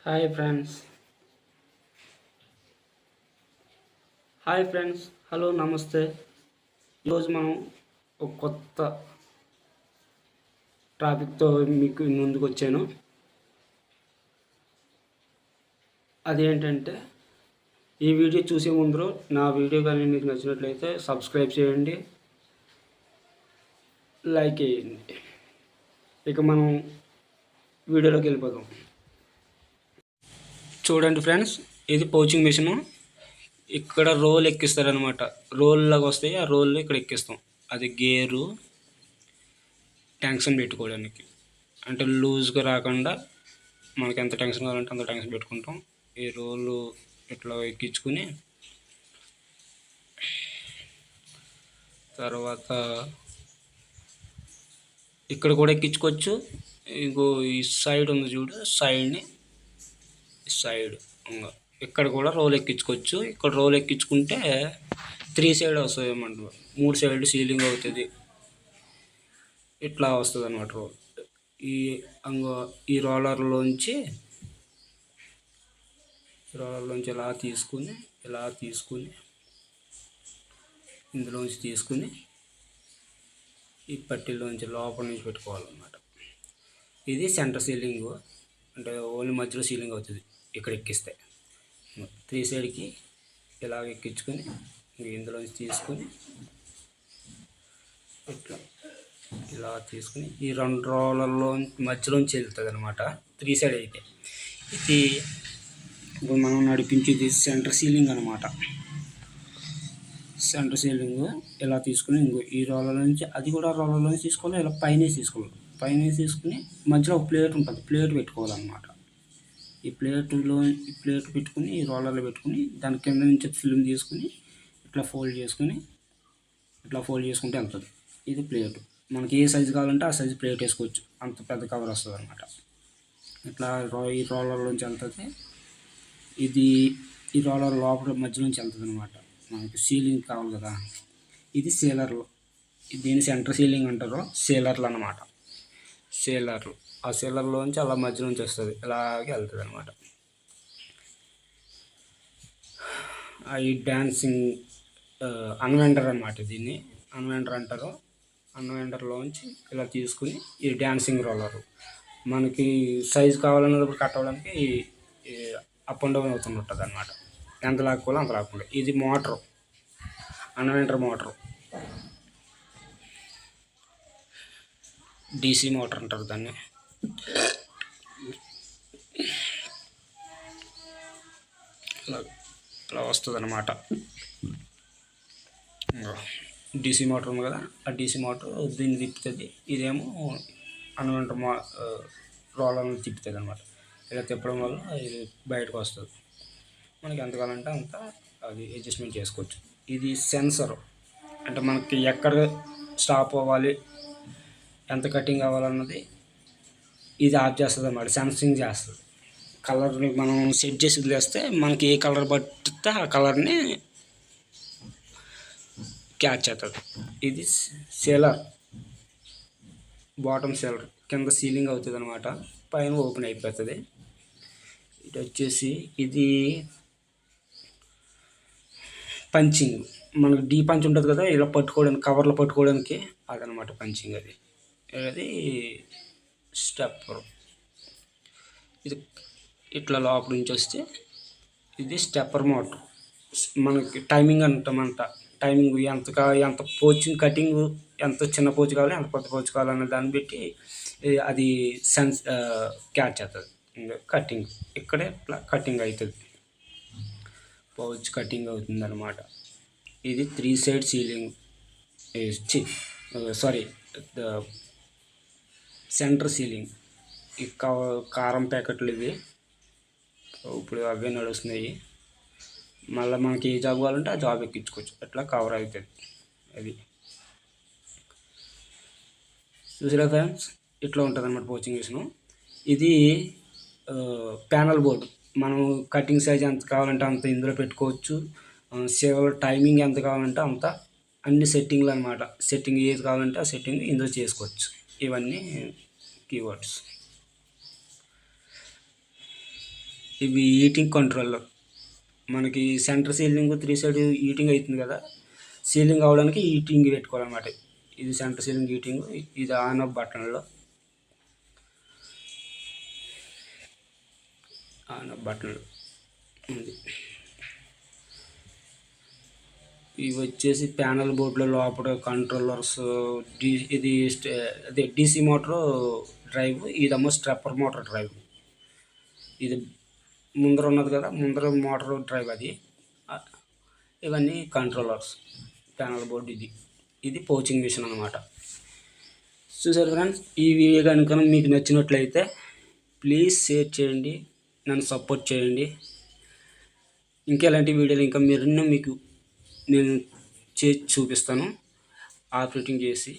Hi friends hello నమస్తే. ఈరోజు మనం ఒక కొత్త టాపిక్తో మీకు ముందుకు వచ్చాను. అదేంటంటే ఈ వీడియో చూసే ముందు నా వీడియో కానీ మీకు నచ్చినట్లయితే సబ్స్క్రైబ్ చేయండి, లైక్ చేయండి. ఇక మనం వీడియోలోకి వెళ్ళిపోదాం. చూడండి ఫ్రెండ్స్, ఇది పౌచింగ్ మిషను. ఇక్కడ రోల్ ఎక్కిస్తారనమాట. రోల్ లాగా వస్తాయి, ఆ రోల్ ఇక్కడ ఎక్కిస్తాం. అది గేరు ట్యాంక్షన్ పెట్టుకోవడానికి, అంటే లూజ్గా రాకుండా మనకి ఎంత టెన్షన్ కావాలంటే అంత టెన్షన్ పెట్టుకుంటాం. ఈ రోలు ఇట్లా ఎక్కించుకుని తర్వాత ఇక్కడ కూడా ఎక్కించుకోవచ్చు. ఇంకో ఈ సైడ్ ఉంది చూడు, సైడ్ ఇక్కడ కూడా రోల్ ఎక్కించుకోవచ్చు. ఇక్కడ రోల్ ఎక్కించుకుంటే 3 సైడ్ వస్తుంది అన్నమాట. 3 సైడ్ సీలింగ్ అవుతుంది. ఇట్లా వస్తుంది అన్నమాట రోల్. ఈ రోలర్లోంచి ఇలా తీసుకుని ఇందులోంచి తీసుకుని ఈ పట్టీలోంచి లోపల నుంచి పెట్టుకోవాలన్నమాట. ఇది సెంటర్ సీలింగ్, అంటే ఓన్లీ మధ్యలో సీలింగ్ అవుతుంది. ఇక్కడ ఎక్కిస్తే 3 సైడ్కి ఇలా ఎక్కించుకొని ఇందులోంచి తీసుకొని ఇలా తీసుకుని ఈ 2 రోలర్లో మధ్యలోంచి వెళ్తుంది అనమాట. 3 సైడ్ అయితే ఇది ఇప్పుడు మనం నడిపించేది సెంటర్ సీలింగ్ అనమాట. సెంటర్ సీలింగ్ ఇలా తీసుకుని ఈ రోలర్ నుంచి, అది కూడా రోలర్ నుంచి తీసుకోవాలి. ఇలా పైన తీసుకుని మధ్యలో ఒక ప్లేట్ ఉంటుంది, ప్లేట్ పెట్టుకోవాలన్నమాట. ఈ ప్లేట్ పెట్టుకుని ఈ రోలర్లో పెట్టుకుని దాని కింద నుంచి ఫిల్మ్ తీసుకుని ఇట్లా ఫోల్డ్ చేసుకుంటే వెళ్తుంది. ఇది ప్లేట్. మనకి ఏ సైజు కావాలంటే ఆ సైజు ప్లేట్ వేసుకోవచ్చు. అంత పెద్ద కవర్ వస్తుంది అనమాట. ఇట్లా ఈ రోలర్లోంచి వెళ్తుంది. ఈ రోలర్ లోపల మధ్యలోంచి వెళ్తుంది అనమాట. మనకి సీలింగ్ కావాలి కదా. ఇది సీలర్లు. దీని సెంటర్ సీలింగ్ అంటారు. సీలర్లు అన్నమాట. ఆ సీలర్లోంచి అలా మధ్యలోంచి వస్తుంది, ఇలాగే వెళ్తుంది అనమాట. ఈ డాన్సింగ్ అన్వెండర్ అనమాట. దీన్ని అన్వెండర్ అంటారు. అన్వెండర్లోంచి ఇలా తీసుకుని ఈ డాన్సింగ్ రోలరు మనకి సైజు కావాలన్నప్పుడు కట్ అవ్వడానికి అప్ అండ్ డౌన్ అవుతుంటుంది అనమాట. ఎంత లాక్కోవాలో అంత లాక్కోవాలి. ఇది మోటరు, అన్వెండర్ మోటరు, డీసీ మోటార్ అంటారు దాన్ని. ఇలా వస్తుంది అన్నమాట. డీసీ మోటార్ ఉంది కదా, ఆ డీసీ మోటార్ దీన్ని తిప్పుతుంది. ఇదేమో అన్వెంటర్ రోలర్ని తిప్పుతుంది అనమాట. ఇలా తిప్పడం వల్ల ఇది బయటకు వస్తుంది. మనకి ఎంత కావాలంటే అంత అది అడ్జస్ట్మెంట్ చేసుకోవచ్చు. ఇది సెన్సర్, అంటే మనకి ఎక్కడ స్టాప్ అవ్వాలి, ఎంత కటింగ్ కావాలన్నది ఇది ఆఫ్ చేస్తుంది అన్నమాట. సెన్సింగ్ చేస్తుంది. కలర్ని మనం సెట్ చేసి వదిలేస్తే మనకి ఏ కలర్ పట్టితే ఆ కలర్ని క్యాచ్ చేస్తుంది. ఇది సీలర్, బాటమ్ సీలర్. కింద సీలింగ్ అవుతుంది అనమాట, పైన ఓపెన్ అయిపోతుంది. ఇది వచ్చేసి ఇది పంచింగ్. మనకి డీ పంచ్ ఉంటుంది కదా, ఇలా పట్టుకోవడానికి, కవర్లో పట్టుకోవడానికి, అదనమాట పంచింగ్. అది స్టెప్పర్. ఇది ఇట్లా లోపల నుంచి వస్తే ఇది స్టెప్పర్ మోటర్. మనకి టైమింగ్ అంటామంట. టైమింగ్ ఎంత పోచింగ్, కటింగ్ ఎంత చిన్న పోచు కావాలి, ఎంత కొత్త పోచు కావాలన్న దాన్ని బట్టి అది క్యాచ్ అవుతుంది. కటింగ్ ఇక్కడే కటింగ్ అవుతుంది, పౌచ్ కటింగ్ అవుతుంది అనమాట. ఇది 3 సైడ్ సీలింగ్, సెంటర్ సీలింగ్. ఈ కారం ప్యాకెట్లు ఇవి ఇప్పుడు అవే నడుస్తున్నాయి. మళ్ళీ మనకి ఏ జాబ్ కావాలంటే ఆ జాబ్ ఎక్కించుకోవచ్చు. అట్లా కవర్ అవుతుంది. అది చూసారా ఫ్రెండ్స్, ఇట్లా ఉంటుంది అన్నమాట పోచింగ్ మిషను. ఇది ప్యానల్ బోర్డు. మనం కటింగ్ సైజ్ ఎంత కావాలంటే అంత ఇందులో పెట్టుకోవచ్చు. టైమింగ్ ఎంత కావాలంటే అంత, అన్ని సెట్టింగ్లు అనమాట. సెట్టింగ్ ఏది కావాలంటే ఆ సెట్టింగ్ ఇందులో చేసుకోవచ్చు. ఇవన్నీ కీవర్డ్స్. ఇవి హీటింగ్ కంట్రోల్. మనకి సెంటర్ సీలింగ్ 3 సైడ్ హీటింగ్ అవుతుంది కదా, సీలింగ్ అవ్వడానికి హీటింగ్ పెట్టుకోవాలన్నమాట. ఇది సెంటర్ సీలింగ్ హీటింగ్, ఇది ఆన్ ఆఫ్ బటన్లో, ఆన్ ఆఫ్ బటన్లు ఉంది. ఇవి వచ్చేసి ప్యానల్ బోర్డులో లోపల కంట్రోలర్స్, ఇది అదే డీసీ మోటార్ డ్రైవ్, ఇదేమో స్టెప్పర్ మోటార్ డ్రైవ్. ఇది ముందర ఉన్నది కదా, ముందర మోటార్ డ్రైవ్ అది. ఇవన్నీ కంట్రోలర్స్, ప్యానల్ బోర్డు. ఇది పోచింగ్ మిషన్ అనమాట. చూసారు ఫ్రెండ్స్, ఈ వీడియో కనుక మీకు నచ్చినట్లయితే ప్లీజ్ షేర్ చేయండి, నన్ను సపోర్ట్ చేయండి. ఇంకా ఇలాంటి వీడియోలు ఇంకా మరెన్నో మీకు నేను చేసి చూపిస్తాను, ఆపరేటింగ్ చేసి.